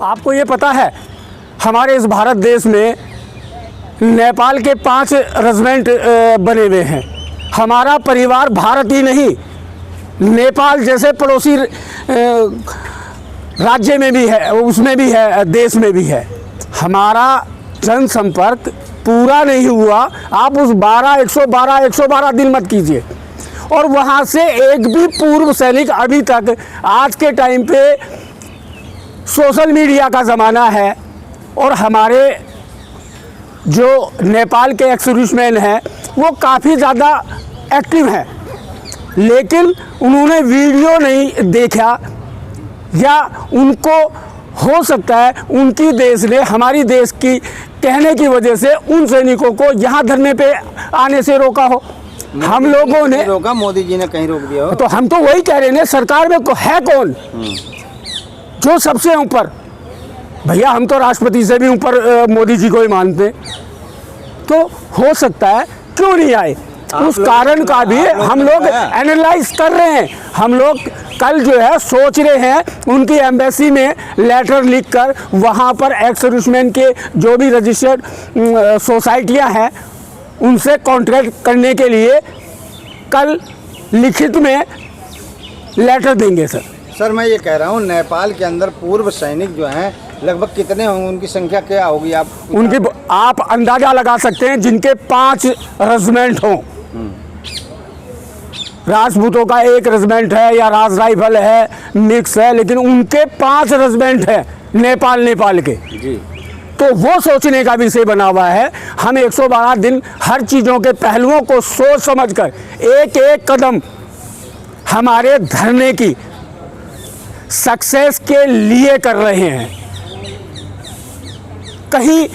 आपको ये पता है हमारे इस भारत देश में नेपाल के 5 रेजिमेंट बने हुए हैं। हमारा परिवार भारत ही नहीं, नेपाल जैसे पड़ोसी राज्य में भी है, उसमें भी है, देश में भी है। हमारा जनसंपर्क पूरा नहीं हुआ। आप उस 112 दिन मत कीजिए। और वहाँ से एक भी पूर्व सैनिक अभी तक, आज के टाइम पे सोशल मीडिया का ज़माना है और हमारे जो नेपाल के एक्स सर्विसमैन हैं वो काफ़ी ज़्यादा एक्टिव हैं, लेकिन उन्होंने वीडियो नहीं देखा, या उनको हो सकता है उनकी देश ने, हमारी देश की कहने की वजह से उन सैनिकों को यहाँ धरने पे आने से रोका हो। हम लोगों ने रोका, मोदी जी ने कहीं रोक दिया हो। तो हम तो वही कह रहे हैं, सरकार में है कौन जो सबसे ऊपर? भैया हम तो राष्ट्रपति से भी ऊपर मोदी जी को ही मानते। तो हो सकता है क्यों नहीं आए, उस कारण का भी हम लोग एनालाइज कर रहे हैं। हम लोग कल जो है सोच रहे हैं उनकी एम्बेसी में लेटर लिखकर वहाँ पर एक्स सर्विसमैन के जो भी रजिस्टर्ड सोसाइटियाँ हैं उनसे कॉन्ट्रैक्ट करने के लिए कल लिखित में लेटर देंगे। सर मैं ये कह रहा हूँ, नेपाल के अंदर पूर्व सैनिक जो हैं लगभग कितने होंगे, उनकी संख्या क्या होगी? आप अंदाजा लगा सकते हैं, जिनके 5 रेजिमेंट हों। राजपूतों का 1 रेजिमेंट है या राज राइफल है, मिक्स है, लेकिन उनके 5 रेजिमेंट है नेपाल के जी। तो वो सोचने का विषय बना हुआ है। हम 112 दिन हर चीज़ों के पहलुओं को सोच समझकर एक एक कदम हमारे धरने की सक्सेस के लिए कर रहे हैं। कहीं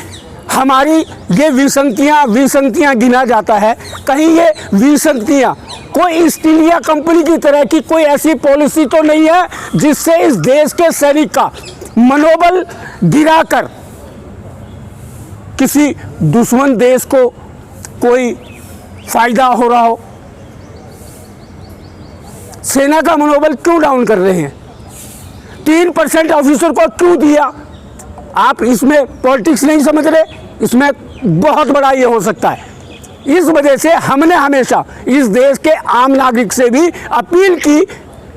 हमारी ये विसंगतियाँ गिना जाता है, कहीं ये विसंगतियाँ कोई ईस्ट इंडिया कंपनी की तरह की कोई ऐसी पॉलिसी तो नहीं है जिससे इस देश के सैनिक का मनोबल गिराकर किसी दुश्मन देश को कोई फायदा हो रहा हो। सेना का मनोबल क्यों डाउन कर रहे हैं? 3% ऑफिसर को क्यों दिया? आप इसमें पॉलिटिक्स नहीं समझ रहे, इसमें बहुत बड़ा ये हो सकता है। इस वजह से हमने हमेशा इस देश के आम नागरिक से भी अपील की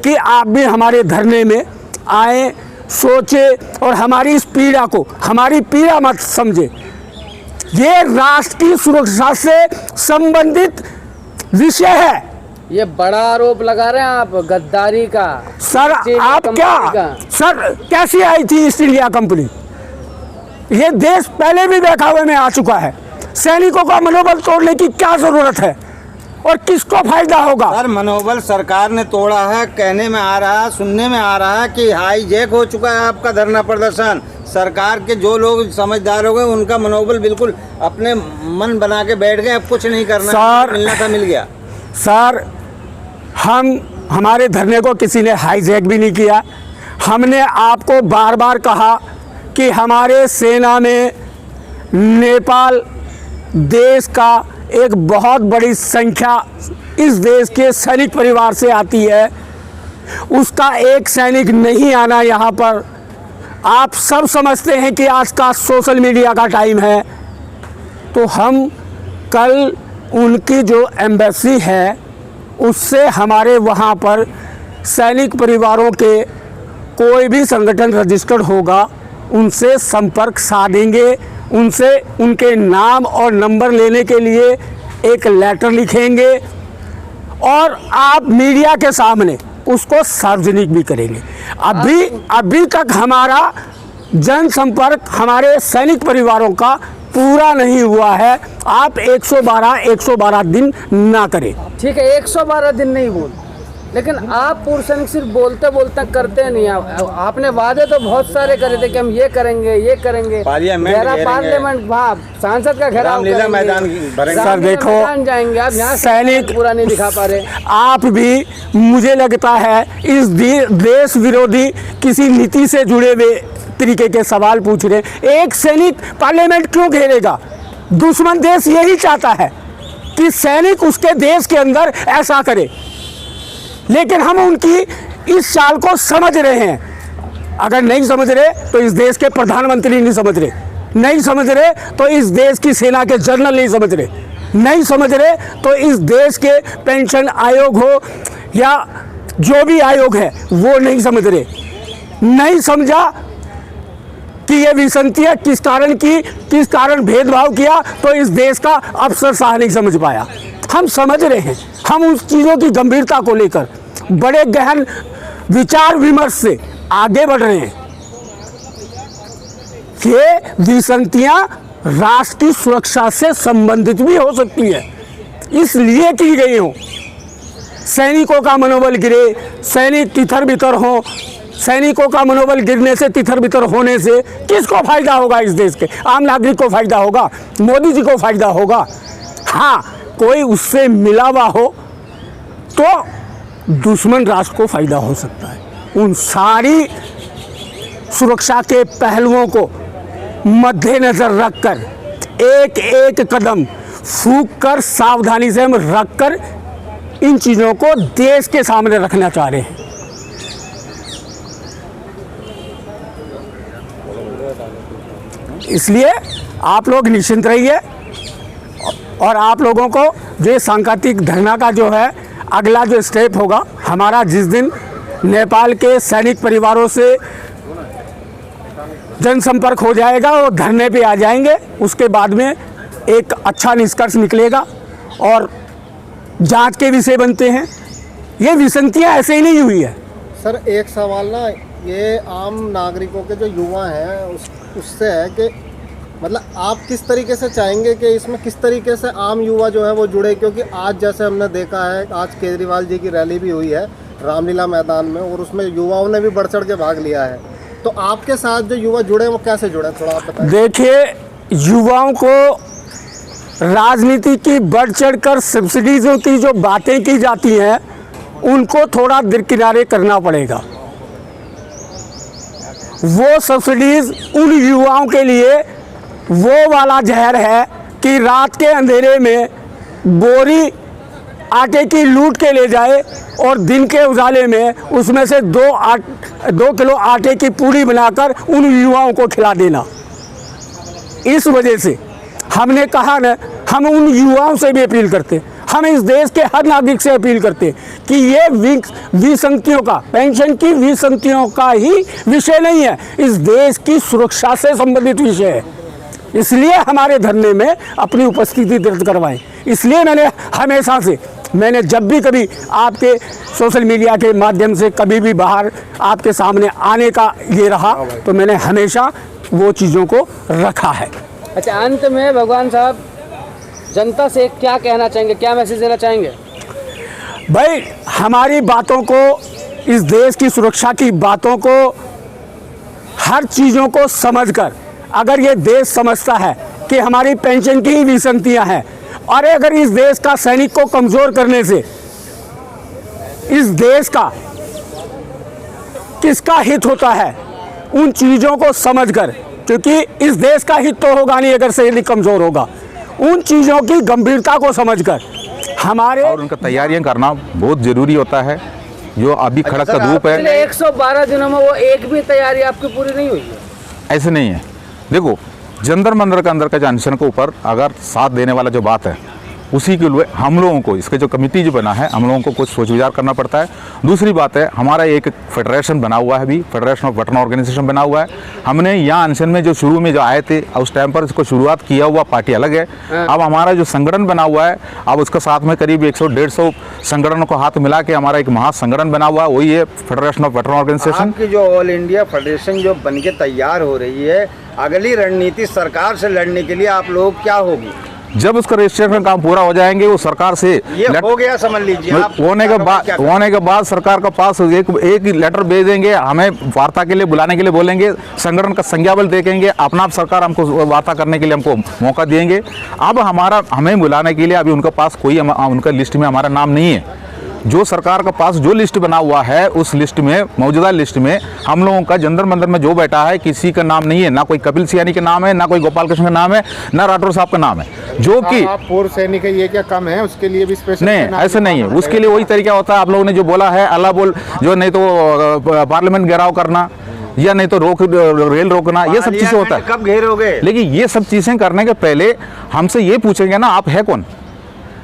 कि आप भी हमारे धरने में आए, सोचे और हमारी इस पीड़ा को हमारी पीड़ा मत समझे। ये राष्ट्र की सुरक्षा से संबंधित विषय है। ये बड़ा आरोप लगा रहे हैं आप गद्दारी का। सर आप क्या, सर कैसी आई थी ईस्ट इंडिया कंपनी? ये देश पहले भी बहकावे में आ चुका है। सैनिकों का मनोबल तोड़ने की क्या जरूरत है और किसको फायदा होगा? सर मनोबल सरकार ने तोड़ा है, कहने में आ रहा है, सुनने में आ रहा है कि हाईजैक हो चुका है आपका धरना प्रदर्शन। सरकार के जो लोग समझदार हो गए उनका मनोबल बिल्कुल अपने मन बना के बैठ गए, अब कुछ नहीं करना, सर मिलना था मिल गया। सर हमारे धरने को किसी ने हाईजैक भी नहीं किया। हमने आपको बार बार कहा कि हमारे सेना में नेपाल देश का एक बहुत बड़ी संख्या इस देश के सैनिक परिवार से आती है, उसका एक सैनिक नहीं आना यहाँ पर। आप सब समझते हैं कि आज का सोशल मीडिया का टाइम है। तो हम कल उनकी जो एम्बेसी है उससे हमारे वहाँ पर सैनिक परिवारों के कोई भी संगठन रजिस्टर्ड होगा उनसे संपर्क साधेंगे, उनसे उनके नाम और नंबर लेने के लिए एक लेटर लिखेंगे और आप मीडिया के सामने उसको सार्वजनिक भी करेंगे। अभी तक हमारा जनसंपर्क हमारे सैनिक परिवारों का पूरा नहीं हुआ है। आप 112 दिन ना करें। ठीक है, 112 दिन नहीं बोल, लेकिन आप पूर्व सैनिक सिर्फ बोलते करते नहीं। आपने वादे तो बहुत सारे करे थे कि हम ये करेंगे, पार्लियामेंट सांसद का घेराव मैदान सर देखो जाएंगे, आप यहाँ सैनिक पूरा नहीं दिखा पा रहे। आप भी मुझे लगता है इस देश विरोधी किसी नीति से जुड़े हुए तरीके के सवाल पूछ रहे। एक सैनिक पार्लियामेंट क्यों घेरेगा? दुश्मन देश यही चाहता है कि सैनिक उसके देश के अंदर ऐसा करे, लेकिन हम उनकी इस चाल को समझ रहे हैं। अगर नहीं समझ रहे तो इस देश के प्रधानमंत्री नहीं समझ रहे, नहीं समझ रहे तो इस देश की सेना के जनरल नहीं समझ रहे, नहीं समझ रहे तो इस देश के पेंशन आयोग हो या जो भी आयोग है वो नहीं समझ रहे। नहीं समझा कि ये विसंगतियां किस कारण की, किस कारण भेदभाव किया, तो इस देश का अफसरशाह नहीं समझ पाया। हम समझ रहे हैं, हम उस चीज़ों की गंभीरता को लेकर बड़े गहन विचार विमर्श से आगे बढ़ रहे हैं। ये विसंगतियां राष्ट्र की सुरक्षा से संबंधित भी हो सकती है, इसलिए की गई हो। सैनिकों का मनोबल गिरे, सैनिक तितर बितर हो, सैनिकों का मनोबल गिरने से, तितर बितर होने से किसको फायदा होगा? इस देश के आम नागरिक को फायदा होगा, मोदी जी को फायदा होगा। हाँ, कोई उससे मिला हुआ हो तो दुश्मन राष्ट्र को फायदा हो सकता है। उन सारी सुरक्षा के पहलुओं को मद्देनजर रखकर एक एक कदम फूंक कर, सावधानी से हम रखकर इन चीज़ों को देश के सामने रखना चाह रहे हैं। इसलिए आप लोग निश्चिंत रहिए और आप लोगों को जो सांकेतिक धरना का जो है अगला जो स्टेप होगा हमारा, जिस दिन नेपाल के सैनिक परिवारों से जनसंपर्क हो जाएगा और धरने पे आ जाएंगे, उसके बाद में एक अच्छा निष्कर्ष निकलेगा और जांच के विषय बनते हैं। ये विसंगतियां ऐसे ही नहीं हुई है। सर एक सवाल ना, ये आम नागरिकों के जो युवा हैं उससे है कि मतलब आप किस तरीके से चाहेंगे कि इसमें किस तरीके से आम युवा जो है वो जुड़े, क्योंकि आज जैसे हमने देखा है, आज केजरीवाल जी की रैली भी हुई है रामलीला मैदान में और उसमें युवाओं ने भी बढ़ चढ़ के भाग लिया है, तो आपके साथ जो युवा जुड़े वो कैसे जुड़े, थोड़ा आप बताएं। देखिए, युवाओं को राजनीति की बढ़ चढ़ कर सब्सिडीज़ों की जो बातें की जाती हैं उनको थोड़ा दरकिनारे करना पड़ेगा। वो सब्सिडीज उन युवाओं के लिए वो वाला जहर है कि रात के अंधेरे में बोरी आटे की लूट के ले जाए और दिन के उजाले में उसमें से 2 किलो आटे की पूड़ी बनाकर उन युवाओं को खिला देना। इस वजह से हमने कहा ना, हम उन युवाओं से भी अपील करते, हम इस देश के हर नागरिक से अपील करते कि ये विसंगतियों का, पेंशन की विसंगतियों का ही विषय नहीं है, इस देश की सुरक्षा से संबंधित विषय है। इसलिए हमारे धरने में अपनी उपस्थिति दर्ज करवाएं। इसलिए मैंने जब भी कभी आपके सोशल मीडिया के माध्यम से कभी भी बाहर आपके सामने आने का ये रहा, तो मैंने हमेशा वो चीज़ों को रखा है। अच्छा, अंत में भगवान साहब जनता से क्या कहना चाहेंगे, क्या मैसेज देना चाहेंगे? भाई, हमारी बातों को, इस देश की सुरक्षा की बातों को, हर चीज़ों को समझकर, अगर ये देश समझता है कि हमारी पेंशन की ही विसंगतियां हैं और अगर इस देश का सैनिक को कमज़ोर करने से इस देश का किसका हित होता है, उन चीज़ों को समझकर, क्योंकि इस देश का हित तो होगा नहीं अगर सैनिक कमज़ोर होगा, उन चीज़ों की गंभीरता को समझकर हमारे और उनका तैयारियां करना बहुत ज़रूरी होता है। जो अभी खड़क का धूप है, 112 दिनों में वो एक भी तैयारी आपकी पूरी नहीं हुई है। ऐसे नहीं है। देखो, जंतर मंतर के अंदर का जो अनशन के ऊपर अगर साथ देने वाला जो बात है, उसी के लिए हम लोगों को, इसके जो कमेटी जो बना है, हम लोगों को कुछ सोच विचार करना पड़ता है। दूसरी बात है, हमारा एक फेडरेशन बना हुआ है, अभी फेडरेशन ऑफ वेटरन ऑर्गेनाइजेशन बना हुआ है। हमने यहाँ अनशन में जो शुरू में जो आए थे उस टाइम पर इसको शुरुआत किया हुआ पार्टी अलग है। अब हमारा जो संगठन बना हुआ है, अब उसका साथ में करीब 100-150 संगठनों को हाथ मिला के हमारा एक महासंगठन बना हुआ है, वही है फेडरेशन ऑफ वेटरन ऑर्गेनाइजेशन। आपकी जो ऑल इंडिया फेडरेशन जो बन के तैयार हो रही है, अगली रणनीति सरकार से लड़ने के लिए आप लोग क्या होगी? जब उसका रजिस्ट्रेशन काम पूरा हो जाएंगे, वो सरकार से ये हो गया समझ लीजिए, होने के बाद सरकार के पास एक लेटर भेजेंगे, हमें वार्ता के लिए बुलाने के लिए बोलेंगे, संगठन का संज्ञाबल देखेंगे, अपना सरकार हमको वार्ता करने के लिए हमको मौका देंगे। अब हमें बुलाने के लिए अभी उनके पास कोई, उनका लिस्ट में हमारा नाम नहीं है। जो सरकार का पास जो लिस्ट बना हुआ है, उस लिस्ट में, मौजूदा लिस्ट में हम लोगों का जंतर मंतर में जो बैठा है किसी का नाम नहीं है, ना कोई कपिल सियानी का नाम है, ना कोई गोपाल कृष्ण का नाम है, ना राठौर साहब का नाम है। जो कि पूर्व सैनिक है, ये क्या कम है? उसके लिए भी स्पेशल नहीं, ऐसे नहीं है। उसके लिए वही तरीका होता है, आप लोगों ने जो बोला है, अल्लाह बोल, जो नहीं तो पार्लियामेंट घेराव करना, या नहीं तो रेल रोकना, ये सब चीजें होता है। कब घेरोगे? लेकिन ये सब चीजें करने के पहले हमसे ये पूछेंगे ना, आप है कौन?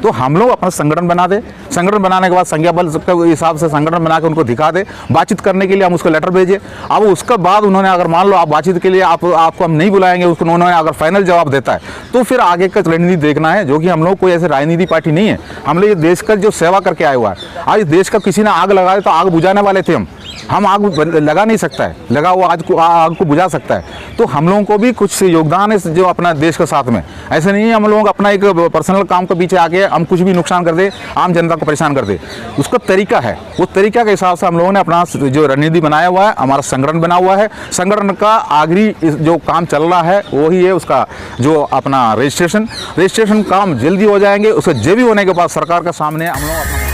तो हम लोग अपना संगठन बना दे, संगठन बनाने के बाद संख्या बल के हिसाब से संगठन बना के उनको दिखा दे, बातचीत करने के लिए हम उसको लेटर भेजे। अब उसके बाद उन्होंने अगर मान लो आप बातचीत के लिए आपको हम नहीं बुलाएंगे, उसको उन्होंने अगर फाइनल जवाब देता है तो फिर आगे का रणनीति देखना है, जो कि हम लोग कोई ऐसे राजनीति पार्टी नहीं है। हम लोग ये देश का जो सेवा करके आए हुआ है। आज देश का किसी ने आग लगाए तो आग बुझाने वाले थे हम आग लगा नहीं सकता है, लगा हुआ आग को बुझा सकता है। तो हम लोगों को भी कुछ योगदान है जो अपना देश के साथ में। ऐसे नहीं है हम लोग अपना एक पर्सनल काम के पीछे आके हम कुछ भी नुकसान कर दे, आम जनता को परेशान कर दे। उसका तरीका है, वो तरीका के हिसाब से हम लोगों ने अपना जो रणनीति बनाया हुआ है, हमारा संगठन बना हुआ है। संगठन का आखिरी जो काम चल रहा है वही है उसका जो अपना रजिस्ट्रेशन काम जल्दी हो जाएंगे। उसका जल्दी होने के बाद सरकार के सामने हम लोग अपना